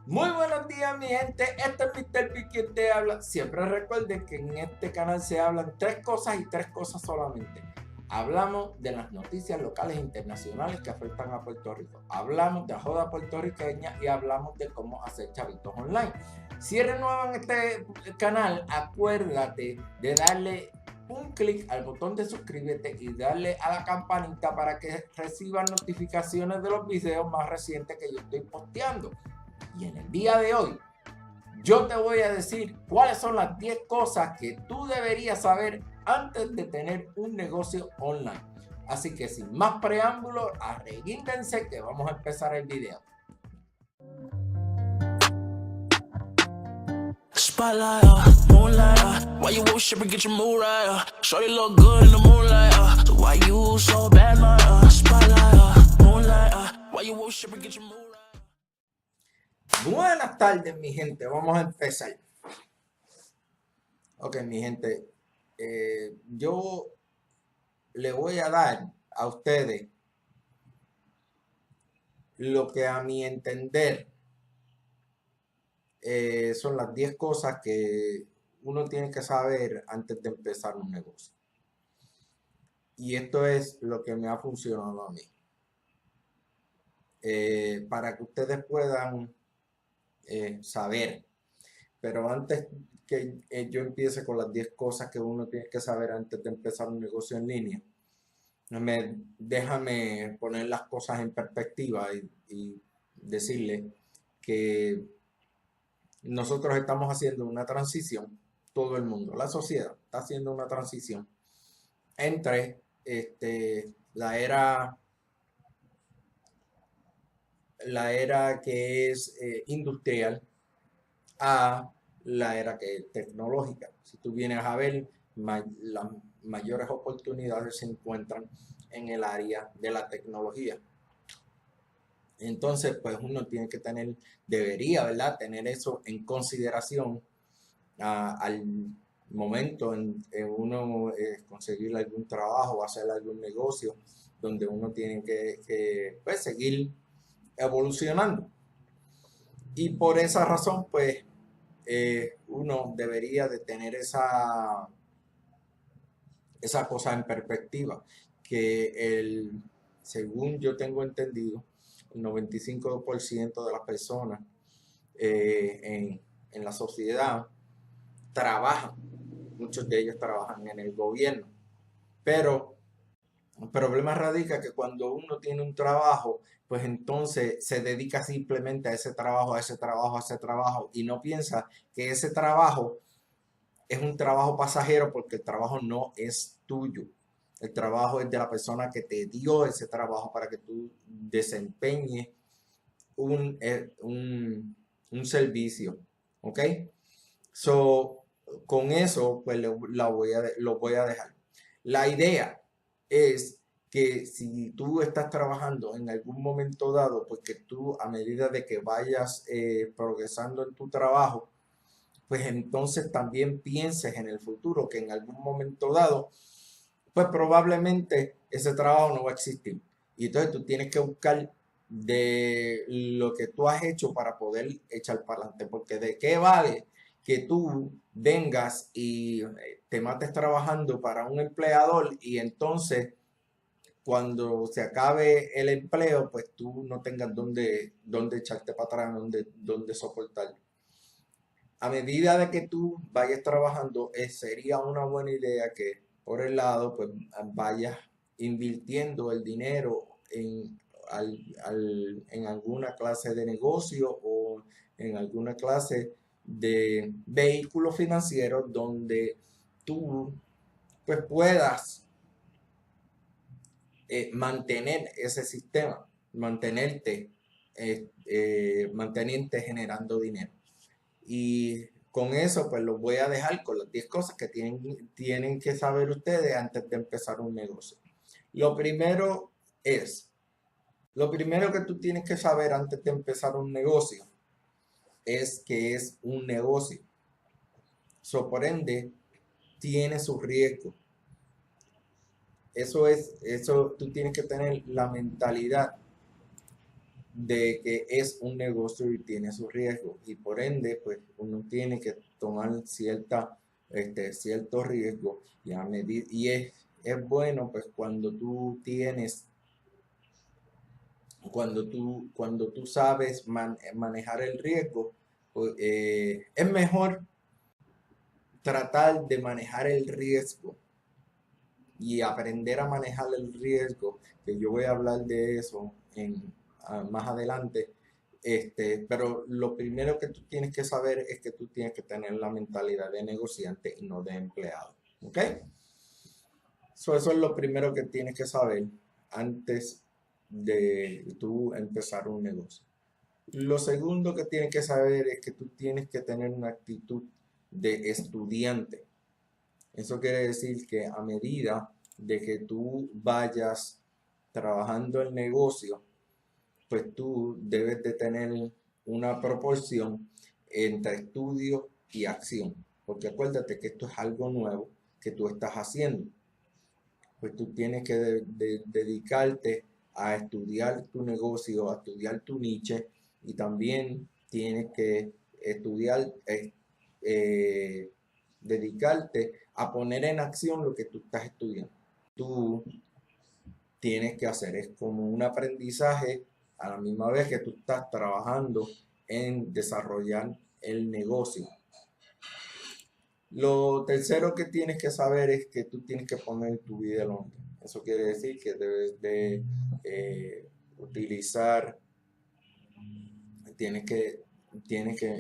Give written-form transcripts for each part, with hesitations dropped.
Muy buenos días, mi gente. Este es Mr. P quien te habla. Siempre recuerden que en este canal se hablan tres cosas y tres cosas solamente. Hablamos de las noticias locales e internacionales que afectan a Puerto Rico. Hablamos de la joda puertorriqueña y hablamos de cómo hacer chavitos online. Si eres nuevo en este canal, acuérdate de darle un clic al botón de suscríbete y darle a la campanita para que reciban notificaciones de los videos más recientes que yo estoy posteando. Y en el día de hoy, yo te voy a decir cuáles son las 10 cosas que tú deberías saber antes de tener un negocio online. Así que sin más preámbulos, arreguíndense que vamos a empezar el video. Spotlight, moonlight, why you worship and get your mood right? Shorty look good in the moonlight, so why you so bad, spotlight, moonlight, why you worship and get your mood right? Buenas tardes, mi gente. Vamos a empezar. Ok, mi gente. Yo le voy a dar a ustedes lo que a mi entender son las 10 cosas que uno tiene que saber antes de empezar un negocio. Y esto es lo que me ha funcionado a mí. Para que ustedes puedan saber. Pero antes que yo empiece con las 10 cosas que uno tiene que saber antes de empezar un negocio en línea, déjame poner las cosas en perspectiva y decirle que nosotros estamos haciendo una transición, todo el mundo, la sociedad está haciendo una transición entre la era que es industrial a la era que es tecnológica. Si tú vienes a ver, las mayores oportunidades se encuentran en el área de la tecnología. Entonces, pues uno tiene que debería, ¿verdad? Tener eso en consideración al momento en uno conseguir algún trabajo, hacer algún negocio, donde uno tiene que pues, seguir evolucionando. Y por esa razón, pues, uno debería de tener esa cosa en perspectiva, que según yo tengo entendido, el 95% de las personas en la sociedad trabajan, muchos de ellos trabajan en el gobierno, pero el problema radica que cuando uno tiene un trabajo, pues entonces se dedica simplemente a ese trabajo, a ese trabajo, a ese trabajo y no piensa que ese trabajo es un trabajo pasajero porque el trabajo no es tuyo. El trabajo es de la persona que te dio ese trabajo para que tú desempeñes un servicio. ¿Ok? So, con eso, pues lo voy a dejar. La idea es que si tú estás trabajando en algún momento dado, pues que tú a medida de que vayas progresando en tu trabajo, pues entonces también pienses en el futuro que en algún momento dado, pues probablemente ese trabajo no va a existir. Y entonces tú tienes que buscar de lo que tú has hecho para poder echar para adelante, porque de qué vale que tú vengas y te mates trabajando para un empleador y entonces cuando se acabe el empleo, pues tú no tengas dónde echarte para atrás, dónde soportar. A medida de que tú vayas trabajando, sería una buena idea que por el lado, pues vayas invirtiendo el dinero en alguna clase de negocio o en alguna clase de vehículo financiero donde tú pues puedas mantener ese sistema, mantenerte generando dinero. Y con eso, pues los voy a dejar con las 10 cosas que tienen que saber ustedes antes de empezar un negocio. Lo primero que tú tienes que saber antes de empezar un negocio es que es un negocio. So, por ende, tiene su riesgo. Eso tú tienes que tener la mentalidad de que es un negocio y tiene sus riesgos y por ende pues uno tiene que tomar cierto riesgo y, es bueno pues cuando tú sabes manejar el riesgo, pues, es mejor tratar de manejar el riesgo y aprender a manejar el riesgo, que yo voy a hablar de eso más adelante. Pero lo primero que tú tienes que saber es que tú tienes que tener la mentalidad de negociante y no de empleado. ¿Ok? Eso es lo primero que tienes que saber antes de tú empezar un negocio. Lo segundo que tienes que saber es que tú tienes que tener una actitud de estudiante. Eso quiere decir que a medida de que tú vayas trabajando el negocio, pues tú debes de tener una proporción entre estudio y acción. Porque acuérdate que esto es algo nuevo que tú estás haciendo. Pues tú tienes que dedicarte a estudiar tu negocio, a estudiar tu niche y también tienes que estudiar, dedicarte a poner en acción lo que tú estás estudiando. Tú tienes que hacer, es como un aprendizaje a la misma vez que tú estás trabajando en desarrollar el negocio. Lo tercero que tienes que saber es que tú tienes que poner tu vida en orden. Eso quiere decir que debes de utilizar, tienes que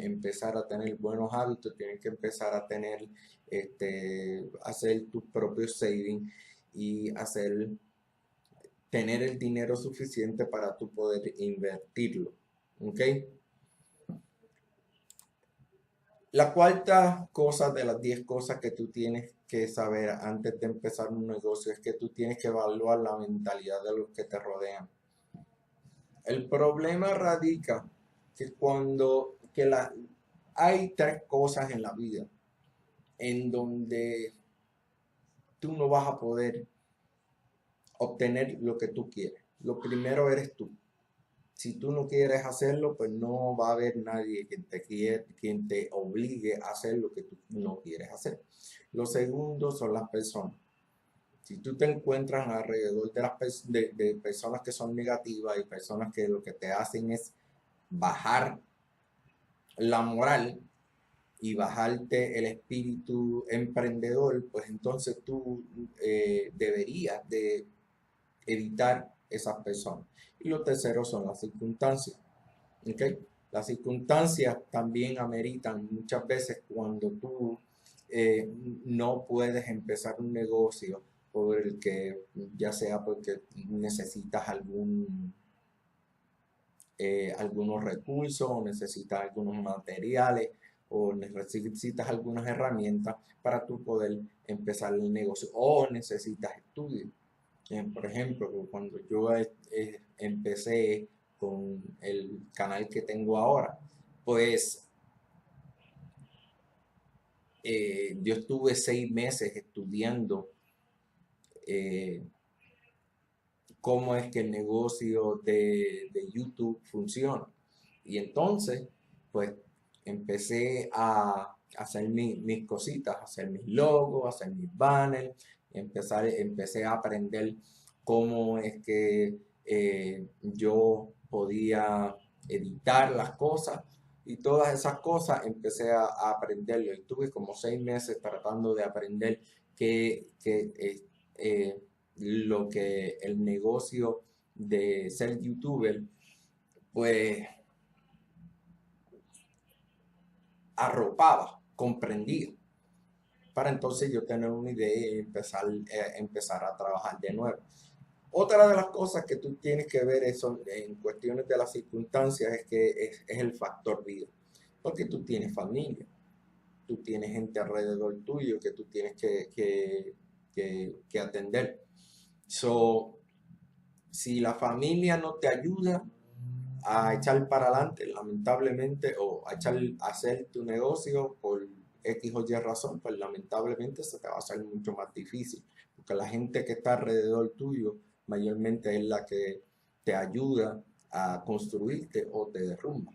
empezar a tener buenos hábitos, tienes que empezar a tener, hacer tus propios savings y tener el dinero suficiente para tú poder invertirlo. ¿Ok? La cuarta cosa de las 10 cosas que tú tienes que saber antes de empezar un negocio es que tú tienes que evaluar la mentalidad de los que te rodean. El problema radica hay 3 cosas en la vida en donde tú no vas a poder obtener lo que tú quieres. Lo primero eres tú. Si tú no quieres hacerlo, pues no va a haber nadie quien te obligue a hacer lo que tú no quieres hacer. Lo segundo son las personas. Si tú te encuentras alrededor de personas que son negativas y personas que lo que te hacen es bajar la moral y bajarte el espíritu emprendedor, pues entonces tú deberías de evitar esas personas. Y lo tercero son las circunstancias. ¿Okay? Las circunstancias también ameritan muchas veces cuando tú no puedes empezar un negocio ya sea porque necesitas algunos recursos o necesitas algunos materiales o necesitas algunas herramientas para tú poder empezar el negocio o necesitas estudios. Por ejemplo, cuando yo empecé con el canal que tengo ahora, pues yo estuve 6 meses estudiando cómo es que el negocio de YouTube funciona. Y entonces, pues empecé a hacer mis cositas, a hacer mis logos, a hacer mis banners, empecé a aprender cómo es que yo podía editar las cosas y todas esas cosas empecé a aprenderlo. Y tuve como 6 meses tratando de aprender lo que el negocio de ser youtuber pues arropaba, comprendía, para entonces yo tener una idea y empezar a trabajar de nuevo. Otra de las cosas que tú tienes que ver en cuestiones de las circunstancias es que es el factor vida, porque tú tienes familia, tú tienes gente alrededor tuyo que tú tienes que atender. Si la familia no te ayuda a echar para adelante, lamentablemente, o a hacer tu negocio por X o Y razón, pues lamentablemente se te va a hacer mucho más difícil, porque la gente que está alrededor tuyo mayormente es la que te ayuda a construirte o te derrumba.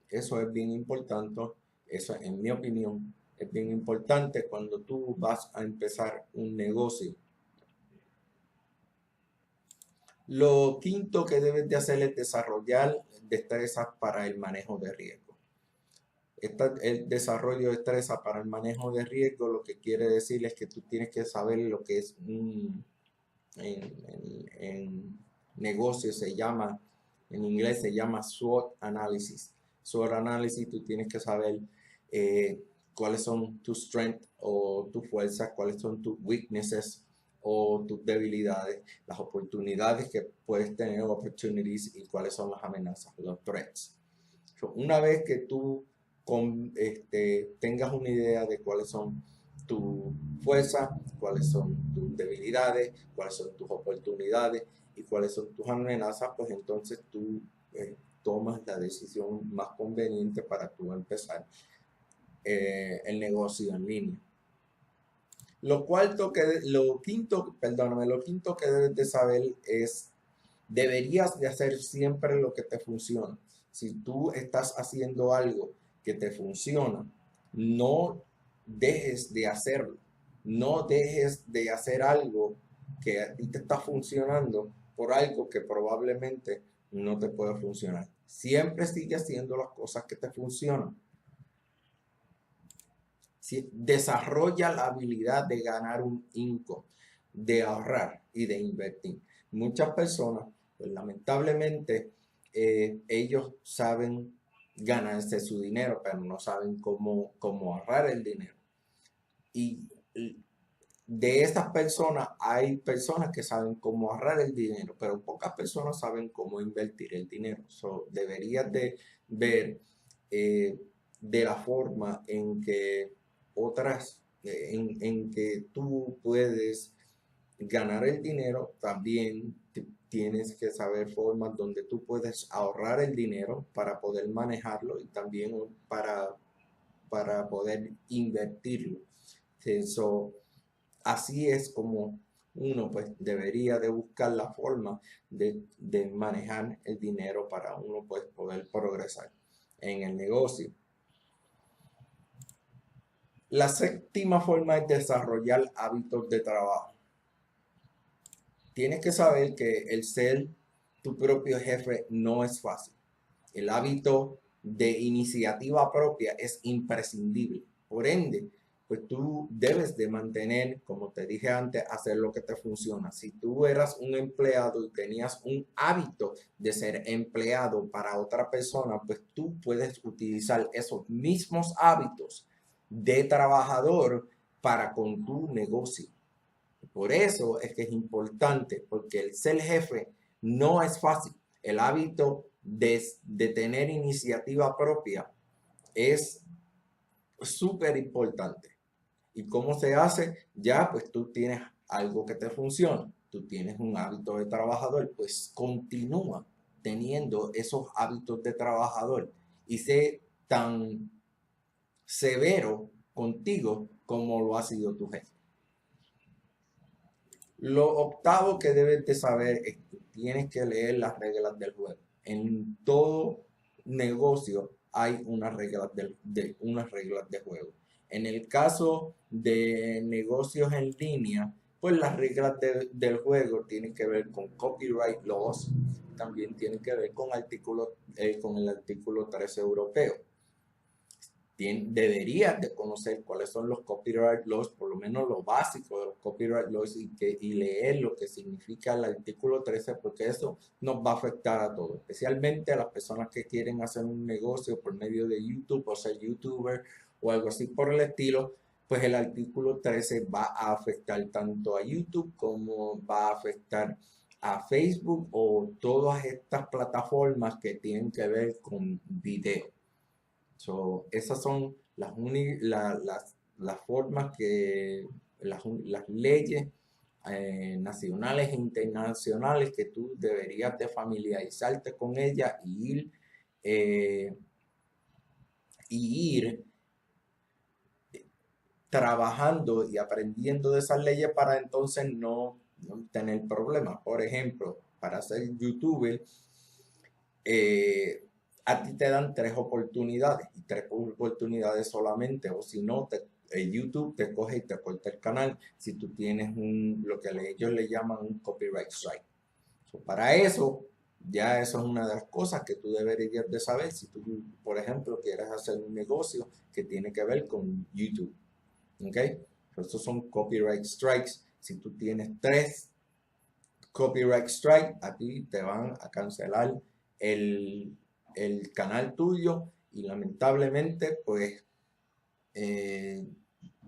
Eso es bien importante, eso en mi opinión es bien importante cuando tú vas a empezar un negocio. Lo quinto que debes de hacer es desarrollar destrezas para el manejo de riesgo. El desarrollo de destrezas para el manejo de riesgo lo que quiere decir es que tú tienes que saber lo que es en negocio se llama, en inglés se llama SWOT análisis. SWOT análisis, tú tienes que saber cuáles son tus strengths o tus fuerzas, cuáles son tus weaknesses o tus debilidades, las oportunidades que puedes tener, opportunities, y cuáles son las amenazas, los threats. Una vez que tú tengas una idea de cuáles son tus fuerzas, cuáles son tus debilidades, cuáles son tus oportunidades y cuáles son tus amenazas, pues entonces tú tomas la decisión más conveniente para tú empezar el negocio en línea. Lo quinto que debes de saber es, deberías de hacer siempre lo que te funciona. Si tú estás haciendo algo que te funciona, no dejes de hacerlo. No dejes de hacer algo que a ti te está funcionando por algo que probablemente no te pueda funcionar. Siempre sigue haciendo las cosas que te funcionan. Desarrolla la habilidad de ganar un income, de ahorrar y de invertir. Muchas personas, pues lamentablemente, ellos saben ganarse su dinero, pero no saben cómo ahorrar el dinero. Y de estas personas, hay personas que saben cómo ahorrar el dinero, pero pocas personas saben cómo invertir el dinero. Deberías de ver de la forma en que en que tú puedes ganar el dinero. También tienes que saber formas donde tú puedes ahorrar el dinero para poder manejarlo y también para poder invertirlo. Así es como uno pues debería de buscar la forma de manejar el dinero para uno pues poder progresar en el negocio. La séptima forma es desarrollar hábitos de trabajo. Tienes que saber que el ser tu propio jefe no es fácil. El hábito de iniciativa propia es imprescindible. Por ende, pues tú debes de mantener, como te dije antes, hacer lo que te funciona. Si tú eras un empleado y tenías un hábito de ser empleado para otra persona, pues tú puedes utilizar esos mismos hábitos de trabajador para con tu negocio. Por eso es que es importante, porque el ser jefe no es fácil. El hábito de tener iniciativa propia es súper importante. ¿Y cómo se hace? Ya pues tú tienes algo que te funciona. Tú tienes un hábito de trabajador, pues continúa teniendo esos hábitos de trabajador y sé tan severo contigo como lo ha sido tu jefe. Lo octavo que debes de saber es que tienes que leer las reglas del juego. En todo negocio hay unas reglas de juego. En el caso de negocios en línea, pues las reglas del juego tienen que ver con copyright laws, también tienen que ver con el artículo 13 europeo. Deberías de conocer cuáles son los copyright laws, por lo menos lo básico de los copyright laws y leer lo que significa el artículo 13, porque eso nos va a afectar a todos, especialmente a las personas que quieren hacer un negocio por medio de YouTube o ser youtuber o algo así por el estilo. Pues el artículo 13 va a afectar tanto a YouTube como va a afectar a Facebook o todas estas plataformas que tienen que ver con video. Esas son las formas que las leyes nacionales e internacionales que tú deberías de familiarizarte con ellas y ir trabajando y aprendiendo de esas leyes para entonces no tener problemas. Por ejemplo, para ser youtuber, a ti te dan 3 oportunidades y 3 oportunidades solamente, o si no, YouTube te coge y te corta el canal si tú tienes lo que ellos le llaman un copyright strike. Para eso, ya eso es una de las cosas que tú deberías de saber si tú, por ejemplo, quieres hacer un negocio que tiene que ver con YouTube. ¿Ok? Estos son copyright strikes. Si tú tienes 3 copyright strikes, a ti te van a cancelar el canal tuyo y lamentablemente pues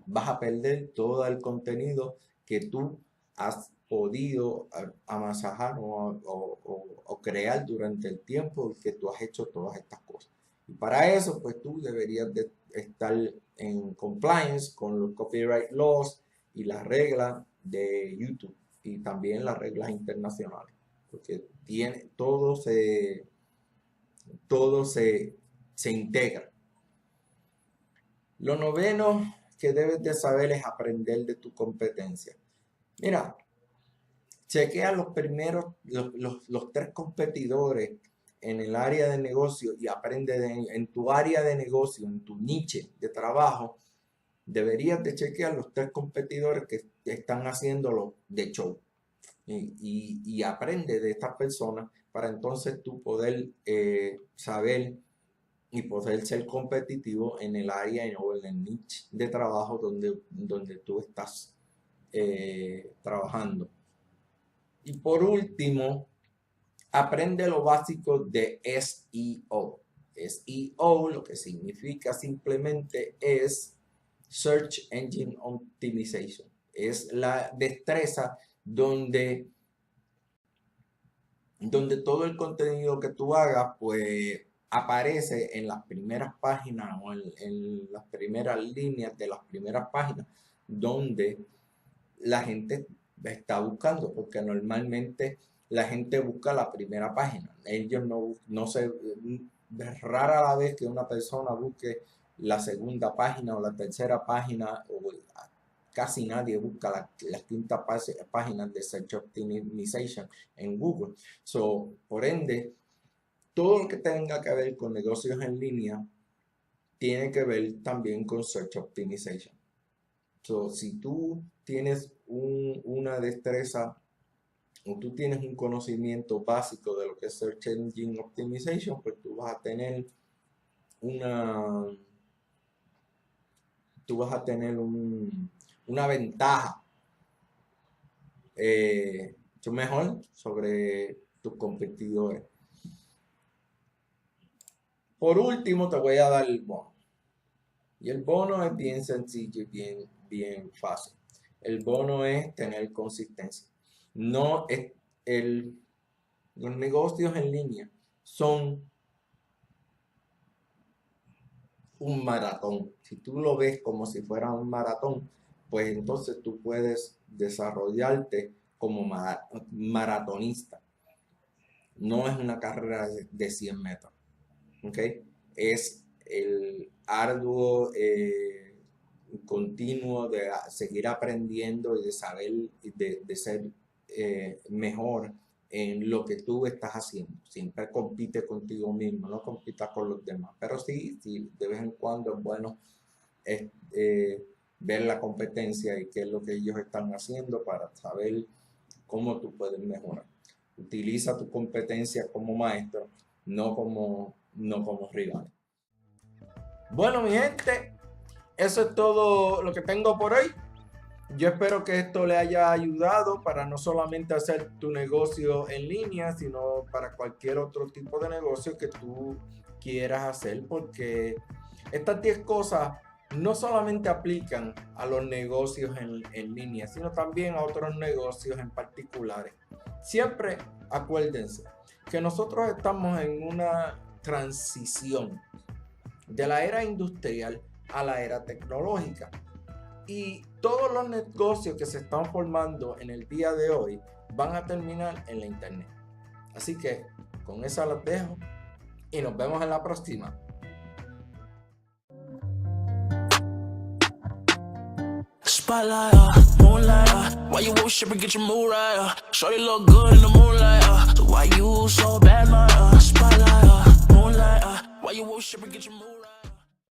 vas a perder todo el contenido que tú has podido amasajar o crear durante el tiempo que tú has hecho todas estas cosas. Y para eso pues tú deberías de estar en compliance con los copyright laws y las reglas de YouTube y también las reglas internacionales, porque todo se integra. Lo noveno que debes de saber es aprender de tu competencia. Mira, chequea los 3 competidores en el área de negocio y aprende en tu área de negocio, en tu niche de trabajo. Deberías de chequear los 3 competidores que están haciéndolo de show y aprende de estas personas para entonces tú poder saber y poder ser competitivo en el área o en el niche de trabajo donde tú estás trabajando. Y por último, aprende lo básico de SEO. SEO lo que significa simplemente es Search Engine Optimization. Es la destreza donde todo el contenido que tú hagas pues aparece en las primeras páginas o en las primeras líneas de las primeras páginas donde la gente está buscando, porque normalmente la gente busca la primera página. Ellos es rara la vez que una persona busque la segunda página o la tercera página, o casi nadie busca la quinta página de Search Optimization en Google. Por ende, todo lo que tenga que ver con negocios en línea tiene que ver también con Search Optimization. Si tú tienes una destreza o tú tienes un conocimiento básico de lo que es Search Engine Optimization, pues tú vas a tener una ventaja mucho mejor sobre tus competidores. Por último, te voy a dar el bono. Y el bono es bien sencillo y bien fácil. El bono es tener consistencia. Los negocios en línea son un maratón. Si tú lo ves como si fuera un maratón, pues entonces tú puedes desarrollarte como maratonista. No es una carrera de 100 metros. ¿Okay? Es el arduo continuo de seguir aprendiendo y de saber de ser mejor en lo que tú estás haciendo. Siempre compite contigo mismo, no compitas con los demás, pero sí de vez en cuando es bueno ver la competencia y qué es lo que ellos están haciendo para saber cómo tú puedes mejorar. Utiliza tu competencia como maestro, no como rival. Bueno, mi gente, eso es todo lo que tengo por hoy. Yo espero que esto le haya ayudado para no solamente hacer tu negocio en línea, sino para cualquier otro tipo de negocio que tú quieras hacer, porque estas 10 cosas no solamente aplican a los negocios en línea, sino también a otros negocios en particulares. Siempre acuérdense que nosotros estamos en una transición de la era industrial a la era tecnológica. Y todos los negocios que se están formando en el día de hoy van a terminar en la internet. Así que con eso los dejo y nos vemos en la próxima. Spotlight, moonlight, why you worship and get your mood right? Shorty look good in the moonlight, so why you so bad, Spotlight. spotlight, moonlight, why you worship and get your mood right?